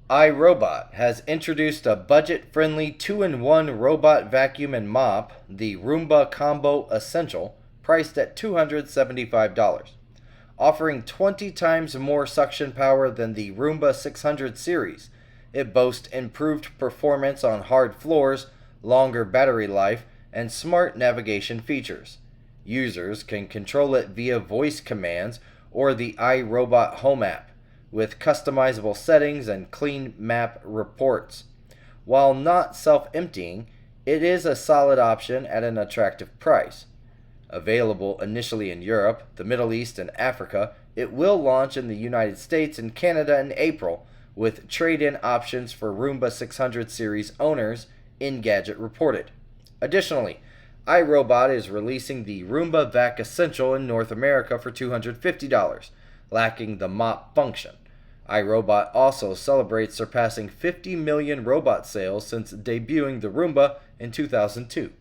iRobot has introduced a budget-friendly 2-in-1 robot vacuum and mop, the Roomba Combo Essential, priced at $275. Offering 20 times more suction power than the Roomba 600 series. It boasts improved performance on hard floors, longer battery life, and smart navigation features. Users can control it via voice commands or the iRobot Home app, with customizable settings and clean map reports. While not self-emptying, it is a solid option at an attractive price. Available initially in Europe, the Middle East, and Africa, it will launch in the United States and Canada in April, with trade-in options for Roomba 600 series owners, Engadget reported. Additionally, iRobot is releasing the Roomba Vac Essential in North America for $250, lacking the mop function. iRobot also celebrates surpassing 50 million robot sales since debuting the Roomba in 2002.